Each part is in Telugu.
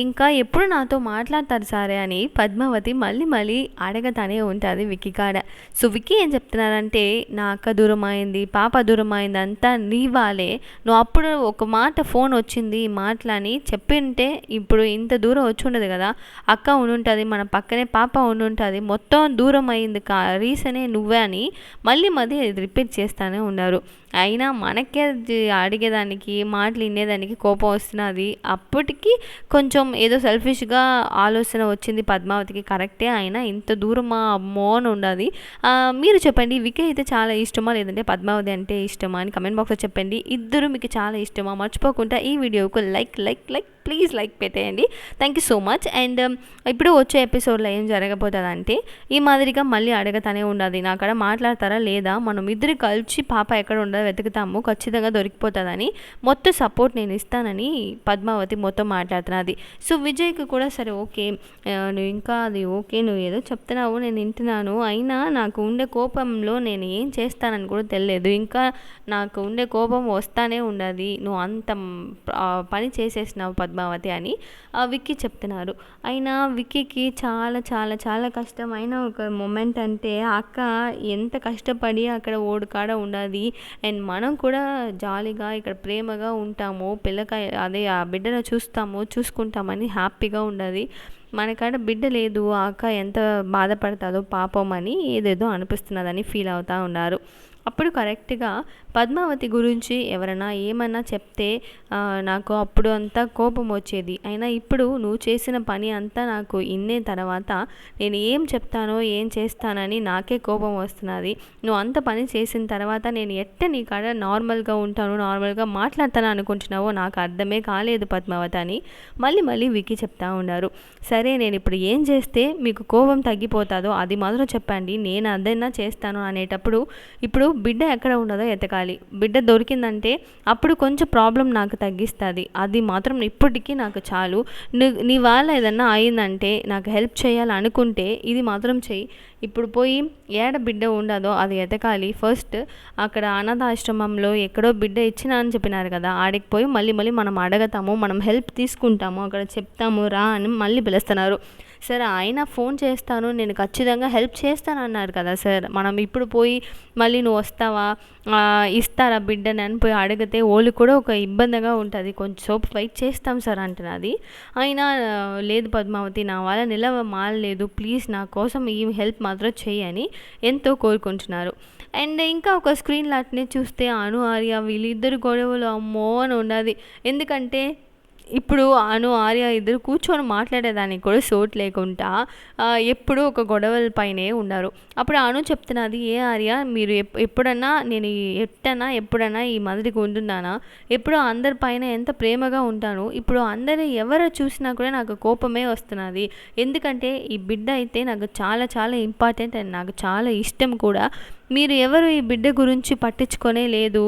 ఇంకా ఎప్పుడు నాతో మాట్లాడతారు సారే అని పద్మావతి మళ్ళీ మళ్ళీ అడగతానే ఉంటుంది విక్కీ కాడ. సో విక్కీ ఏం చెప్తున్నారంటే, నా అక్క దూరం అయింది, పాప దూరం అయింది, అంతా నీ వాళ్ళే. నువ్వు అప్పుడు ఒక మాట ఫోన్ వచ్చింది మాటలని చెప్పింటే ఇప్పుడు ఇంత దూరం వచ్చి ఉండదు కదా. అక్క ఉండుంటుంది, మన పక్కనే పాప ఉండుంటుంది, మొత్తం దూరం అయింది రీజనే నువ్వే అని మళ్ళీ మళ్ళీ రిపీట్ చేస్తూనే ఉన్నారు. అయినా మనకే అడిగేదానికి మాటలు వినేదానికి కోపం వస్తున్నది. అప్పటికి కొంచెం ఏదో సెల్ఫిష్గా ఆలోచన వచ్చింది పద్మావతికి, కరెక్టే. అయినా ఇంత దూరమా అమ్మో అని ఉండదు. మీరు చెప్పండి, వికీ అయితే చాలా ఇష్టమా లేదంటే పద్మావతి అంటే ఇష్టమా అని కమెంట్ బాక్స్లో చెప్పండి. ఇద్దరు మీకు చాలా ఇష్టమా? మర్చిపోకుండా ఈ వీడియోకు like like like please like పెట్టేయండి. Thank you so much. And ఇప్పుడు వచ్చే ఎపిసోడ్లో ఏం జరగబోతుందంటే, ఈ మాదిరిగా మళ్ళీ అడగతానే ఉండదు, నా కాడ మాట్లాడతారా లేదా, మనం ఇద్దరు కలిసి పాప ఎక్కడ ఉండదో వెతుకుతాము, ఖచ్చితంగా దొరికిపోతుందని మొత్తం సపోర్ట్ నేను ఇస్తానని పద్మావతి మొత్తం మాట్లాడుతున్నది. సో విజయ్కి కూడా సరే ఓకే, నువ్వు ఇంకా అది ఓకే, నువ్వు ఏదో చెప్తున్నావు నేను వింటున్నాను, అయినా నాకు ఉండే కోపంలో నేను ఏం చేస్తానని కూడా తెలియదు, ఇంకా నాకు ఉండే కోపం వస్తానే ఉండదు, నువ్వు అంత పని చేసేసినావు పద్మావతి అని విక్కీ చెప్తున్నారు. అయినా విక్కీకి చాలా చాలా చాలా కష్టమైన ఒక మూమెంట్ అంటే, అక్క ఎంత కష్టపడి అక్కడ ఓడికాడ ఉండదు, అండ్ మనం కూడా జాలీగా ఇక్కడ ప్రేమగా ఉంటాము, పిల్లకాయ అదే ఆ బిడ్డను చూసుకుంటామని హ్యాపీగా ఉండదు, మనకాడ బిడ్డ లేదు, ఆ అక్క ఎంత బాధపడతాదో పాపం అని ఏదేదో అనిపిస్తున్నదని ఫీల్ అవుతూ ఉన్నారు. అప్పుడు కరెక్ట్గా పద్మావతి గురించి ఎవరైనా ఏమన్నా చెప్తే నాకు అప్పుడు అంతా కోపం వచ్చేది, అయినా ఇప్పుడు నువ్వు చేసిన పని అంతా నాకు ఇన్నే తర్వాత నేను ఏం చెప్తానో ఏం చేస్తానని నాకే కోపం వస్తున్నది, నువ్వు అంత పని చేసిన తర్వాత నేను నీ కాడ నార్మల్గా ఉంటాను, నార్మల్గా మాట్లాడతాను అనుకుంటున్నావో నాకు అర్థమే కాలేదు పద్మావతి అని మళ్ళీ మళ్ళీ విక్కీ చెప్తా ఉన్నారు. సరే నేను ఇప్పుడు ఏం చేస్తే మీకు కోపం తగ్గిపోతుందో అది మాత్రం చెప్పండి, నేను అదైనా చేస్తాను అనేటప్పుడు, ఇప్పుడు బిడ్డ ఎక్కడ ఉండదో ఎతకాలి, బిడ్డ దొరికిందంటే అప్పుడు కొంచెం ప్రాబ్లం నాకు తగ్గిస్తుంది, అది మాత్రం ఇప్పటికీ నాకు చాలు, నీ వాళ్ళ ఏదన్నా అయిందంటే నాకు హెల్ప్ చేయాలనుకుంటే ఇది మాత్రం చెయ్యి, ఇప్పుడు పోయి ఏడ బిడ్డ ఉండదో అది ఎతకాలి, ఫస్ట్ అక్కడ అనాథాశ్రమంలో ఎక్కడో బిడ్డ ఇచ్చినా అని చెప్పినారు కదా, ఆడికి పోయి మళ్ళీ మళ్ళీ మనం అడగతాము, మనం హెల్ప్ తీసుకుంటాము, అక్కడ చెప్తాము రా అని మళ్ళీ పిలుస్తున్నారు. సార్ ఆయన ఫోన్ చేస్తాను, నేను ఖచ్చితంగా హెల్ప్ చేస్తాను అన్నారు కదా సార్, మనం ఇప్పుడు పోయి మళ్ళీ నువ్వు వస్తావా, ఇస్తారా బిడ్డని అని పోయి అడిగితే వాళ్ళు కూడా ఒక ఇబ్బందిగా ఉంటుంది, కొంచెం వెయిట్ చేస్తాం సార్ అంటున్నది. అయినా లేదు పద్మావతి, నా వాళ్ళ మారలేదు, ప్లీజ్ నా కోసం ఈ హెల్ప్ మాత్రం చేయని ఎంతో కోరుకుంటున్నారు. అండ్ ఇంకా ఒక స్క్రీన్ లాట్ని చూస్తే అను ఆర్య వీళ్ళిద్దరు గొడవలు అమ్మో అని ఉండదు, ఎందుకంటే ఇప్పుడు ఆర్య ఇద్దరు కూర్చొని మాట్లాడేదానికి కూడా సోట్ లేకుండా ఎప్పుడు ఒక గొడవల పైనే ఉన్నారు. అప్పుడు చెప్తున్నది, ఏ ఆర్య మీరు ఎప్పుడన్నా నేను ఎప్పుడన్నా ఈ మాదిరిగా ఉంటున్నానా, ఎప్పుడు అందరి పైన ఎంత ప్రేమగా ఉంటాను, ఇప్పుడు అందరు ఎవరు చూసినా కూడా నాకు కోపమే వస్తున్నది, ఎందుకంటే ఈ బిడ్డ అయితే నాకు చాలా చాలా ఇంపార్టెంట్ అండ్ నాకు చాలా ఇష్టం కూడా, మీరు ఎవరు ఈ బిడ్డ గురించి పట్టించుకొనే లేదు,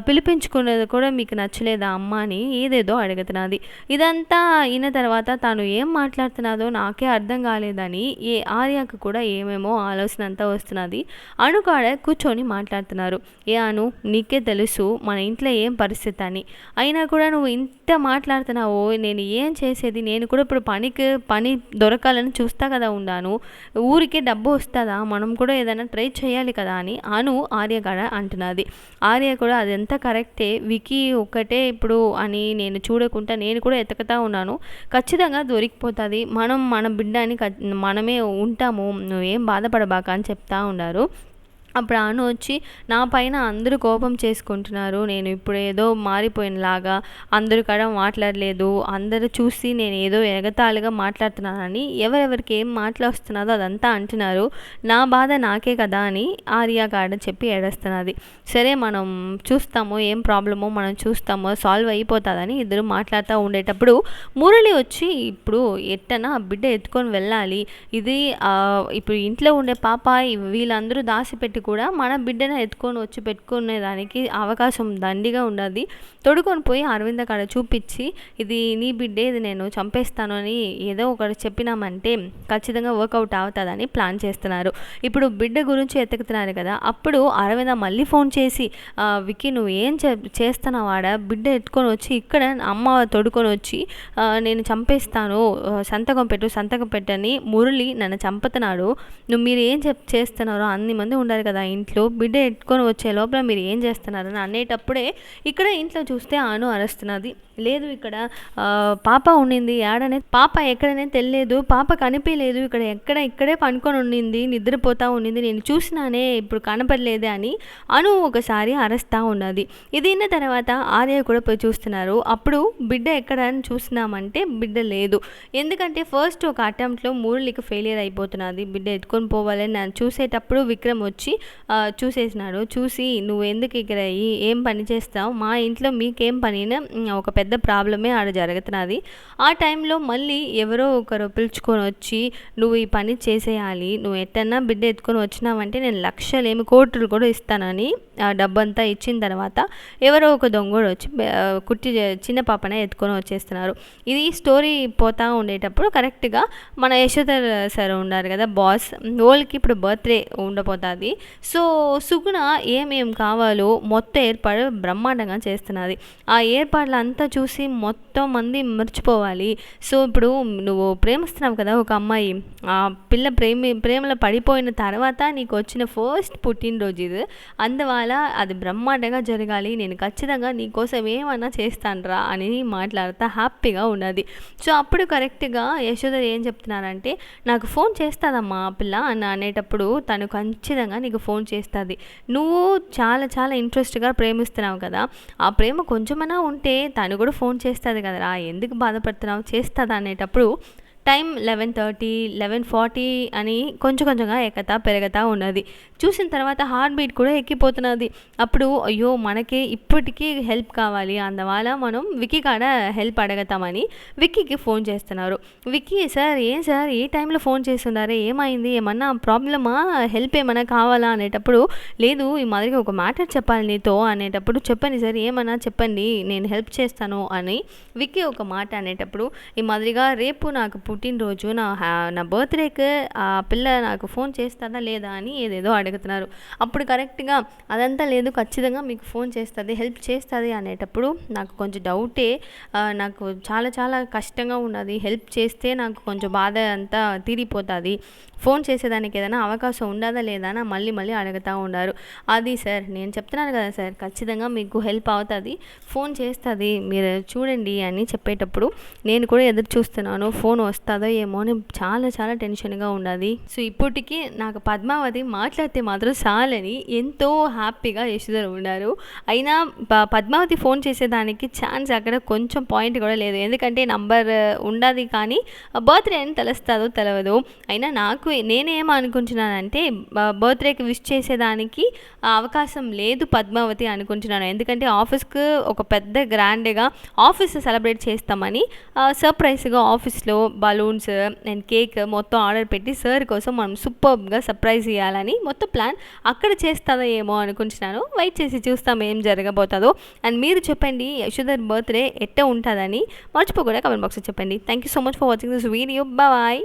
పిలిపించుకునేది కూడా మీకు నచ్చలేదా అమ్మ అని ఏదేదో అడుగుతున్నది. ఇదంతా అయిన తర్వాత తను ఏం మాట్లాడుతున్నదో నాకే అర్థం కాలేదని ఆర్యకు కూడా ఏమేమో ఆలోచన అంతా వస్తున్నది. కాడ కూర్చొని మాట్లాడుతున్నారు. నీకే తెలుసు మన ఇంట్లో ఏం పరిస్థితి అని, అయినా కూడా నువ్వు ఇంత మాట్లాడుతున్నావు, నేను ఏం చేసేది, నేను కూడా ఇప్పుడు పని దొరకాలని చూస్తా కదా ఉన్నాను, ఊరికే డబ్బు వస్తుందా, మనం కూడా ఏదైనా ట్రై చేయాలి కదా అని ఆర్య కాడ అంటున్నది. ఆర్య కూడా అదంతా కరెక్టే, వికీ ఒక్కటే ఇప్పుడు అని నేను చూడకుండా నేను కూడా ఎతకతా ఉన్నాను, ఖచ్చితంగా దొరికిపోతుంది, మన బిడ్డ అని మనమే ఉంటాము, నువ్వేం బాధపడబాక అని చెప్తా ఉన్నారు. అప్పుడు వచ్చి నా పైన అందరూ కోపం చేసుకుంటున్నారు, నేను ఇప్పుడు ఏదో మారిపోయినలాగా అందరూ కాడ మాట్లాడలేదు, అందరూ చూసి నేను ఏదో ఎగతాళిగా మాట్లాడుతున్నానని ఎవరెవరికి ఏం మాట్లాడుతున్నారో అదంతా అంటున్నారు, నా బాధ నాకే కదా అని ఆర్య కాడ చెప్పి ఏడుస్తున్నది. సరే మనం చూస్తాము ఏం ప్రాబ్లమో మనం చూస్తామో సాల్వ్ అయిపోతుందని ఇద్దరు మాట్లాడుతూ ఉండేటప్పుడు మురళి వచ్చి ఇప్పుడు ఎట్టనా బిడ్డ ఎత్తుకొని వెళ్ళాలి, ఇది ఇప్పుడు ఇంట్లో ఉండే పాప వీళ్ళందరూ దాచిపెట్టి కూడా మన బిడ్డను ఎత్తుకొని వచ్చి పెట్టుకునేదానికి అవకాశం దండిగా ఉన్నది. తొడుకొని పోయి అరవింద కాడ చూపించి ఇది నీ బిడ్డే, ఇది నేను చంపేస్తాను అని ఏదో ఒకటి చెప్పినామంటే ఖచ్చితంగా వర్కౌట్ అవుతుందని ప్లాన్ చేస్తున్నారు. ఇప్పుడు బిడ్డ గురించి ఎత్తుకుతున్నారు కదా, అప్పుడు అరవింద మళ్ళీ ఫోన్ చేసి విక్కీ నువ్వు ఏం చేస్తున్నావాడ, బిడ్డ ఎత్తుకొని వచ్చి ఇక్కడ అమ్మ తొడుకొని వచ్చి నేను చంపేస్తాను, సంతకం పెట్టని మురళి నన్ను చంపుతున్నాడు, మీరు ఏం చేస్తున్నారో, అన్ని మంది ఉండాలి కదా ఇంట్లో, బిడ్డ ఎత్తుకొని వచ్చే లోపల మీరు ఏం చేస్తున్నారని అనేటప్పుడే ఇక్కడ ఇంట్లో చూస్తే అను అరుస్తున్నది. లేదు ఇక్కడ పాప ఉండింది, పాప ఎక్కడనే తెలియదు, పాప కనిపించలేదు, ఇక్కడే పనుకొని ఉండింది, నిద్రపోతా ఉండింది, నేను చూసినానే, ఇప్పుడు కనపడలేదే అని అను ఒకసారి అరుస్తూ ఉన్నది. ఇది అయిన తర్వాత ఆర్య కూడా పోయి చూస్తున్నారు. అప్పుడు బిడ్డ ఎక్కడ అని చూసినామంటే బిడ్డ లేదు. ఎందుకంటే ఫస్ట్ ఒక అటెంప్ట్లో మురళికి ఫెయిలియర్ అయిపోతున్నది, బిడ్డ ఎత్తుకొని పోవాలని నేను చూసేటప్పుడు విక్రమ్ వచ్చి చూసేసినాడు. చూసి నువ్వు ఎందుకు ఇక్కడ ఏం పని చేస్తావు, మా ఇంట్లో మీకేం పనినా ఒక పెద్ద ప్రాబ్లమే ఆడ జరుగుతున్నది. ఆ టైంలో మళ్ళీ ఎవరో ఒకరు పిలుచుకొని వచ్చి నువ్వు ఈ పని చేసేయాలి, నువ్వు ఎట్టన్నా బిడ్డ ఎత్తుకొని వచ్చినావంటే నేను లక్షలేమి కోట్లు కూడా ఇస్తానని డబ్బంతా ఇచ్చిన తర్వాత ఎవరో ఒక దొంగోడు వచ్చి చిన్న పాపనే ఎత్తుకొని వచ్చేస్తున్నారు. ఇది స్టోరీ పోతా ఉండేటప్పుడు కరెక్ట్గా మన యశోధర్ సార్ ఉన్నారు కదా బాస్, వాళ్ళకి ఇప్పుడు బర్త్డే ఉండబోతుంది. సో సుగుణ ఏమేం కావాలో మొత్తం ఏర్పాటు బ్రహ్మాండంగా చేస్తున్నది. ఆ ఏర్పాట్లు అంతా చూసి మొత్తం మంది మర్చిపోవాలి. సో ఇప్పుడు నువ్వు ప్రేమిస్తున్నావు కదా ఒక అమ్మాయి, ఆ పిల్ల ప్రేమలో పడిపోయిన తర్వాత నీకు వచ్చిన ఫస్ట్ పుట్టినరోజు ఇది, అందువల్ల అది బ్రహ్మాండంగా జరగాలి, నేను ఖచ్చితంగా నీకోసం ఏమన్నా చేస్తానరా అని మాట్లాడుతూ హ్యాపీగా ఉన్నది. సో అప్పుడు కరెక్ట్గా యశోధర్ ఏం చెప్తున్నారంటే నాకు ఫోన్ చేస్తుందమ్మా పిల్ల అని అనేటప్పుడు తను ఖచ్చితంగా నీకు ఫోన్ చేస్తుంది, నువ్వు చాలా చాలా ఇంట్రెస్ట్గా ప్రేమిస్తున్నావు కదా, ఆ ప్రేమ కొంచెమైనా ఉంటే తను కూడా ఫోన్ చేస్తుంది కదరా, ఎందుకు బాధపడుతున్నావు, చేస్తుంది అనేటప్పుడు టైం 11:30 11:40 అని కొంచెంగా పెరుగుతూ ఉన్నది. చూసిన తర్వాత హార్ట్ బీట్ కూడా ఎక్కిపోతున్నది. అప్పుడు అయ్యో మనకి ఇప్పటికీ హెల్ప్ కావాలి, అందువల్ల మనం విక్కీ కాడ హెల్ప్ అడగతామని విక్కీకి ఫోన్ చేస్తున్నారు. విక్కీ సార్ ఏ టైంలో ఫోన్ చేస్తున్నారే, ఏమైంది, ఏమన్నా ప్రాబ్లమా, హెల్ప్ ఏమన్నా కావాలా అనేటప్పుడు లేదు ఈ మాదిరిగా ఒక మ్యాటర్ చెప్పాలి నీతో అనేటప్పుడు చెప్పండి సార్, ఏమన్నా చెప్పండి నేను హెల్ప్ చేస్తాను అని విక్కీ ఒక మాట అనేటప్పుడు ఈ మాదిరిగా రేపు నాకు పుట్టినరోజు, నా బర్త్డేకి ఆ పిల్ల నాకు ఫోన్ చేస్తుందా లేదా అని ఏదేదో అడుగుతున్నారు. అప్పుడు కరెక్ట్గా అదంతా లేదు, ఖచ్చితంగా మీకు ఫోన్ చేస్తుంది, హెల్ప్ చేస్తుంది అనేటప్పుడు నాకు కొంచెం డౌటే, నాకు చాలా చాలా కష్టంగా ఉన్నది, హెల్ప్ చేస్తే నాకు కొంచెం బాధ అంతా తీరిపోతుంది, ఫోన్ చేసేదానికి ఏదైనా అవకాశం ఉండదా లేదా అని మళ్ళీ అడుగుతూ ఉన్నారు. అది సార్ నేను చెప్తున్నాను కదా సార్, ఖచ్చితంగా మీకు హెల్ప్ అవుతుంది, ఫోన్ చేస్తుంది, మీరు చూడండి అని చెప్పేటప్పుడు నేను కూడా ఎదురు చూస్తున్నాను, ఫోన్ వస్తుందో ఏమో అని చాలా చాలా టెన్షన్గా ఉన్నది. సో ఇప్పటికీ నాకు పద్మావతి మాట్లాడితే మాత్రం చాలని ఎంతో హ్యాపీగా యశోధర్ ఉన్నారు. అయినా పద్మావతి ఫోన్ చేసేదానికి ఛాన్స్ అక్కడ కొంచెం పాయింట్ కూడా లేదు, ఎందుకంటే నంబర్ ఉండదు కానీ బర్త్డే అని తెలుస్తుందో తెలియదు. అయినా నేనేమనుకుంటున్నానంటే బర్త్డేకి విష్ చేసేదానికి అవకాశం లేదు పద్మావతి అనుకుంటున్నాను, ఎందుకంటే ఆఫీస్కి ఒక పెద్ద గ్రాండ్గా ఆఫీస్ సెలబ్రేట్ చేస్తామని సర్ప్రైజ్గా ఆఫీస్లో బలూన్స్ అండ్ కేక్ మొత్తం ఆర్డర్ పెట్టి సార్ కోసం మనం సూపర్గా సర్ప్రైజ్ ఇవ్వాలని మొత్తం ప్లాన్ అక్కడ చేస్తుందో ఏమో అనుకుంటున్నాను. వెయిట్ చేసి చూస్తాం ఏం జరగబోతుందో. అండ్ మీరు చెప్పండి యశోధర్ బర్త్డే ఎట్ట ఉంటుందని మర్చిపోకుండా కమెంట్ బాక్స్లో చెప్పండి. Thank you so much for watching this video. Bye.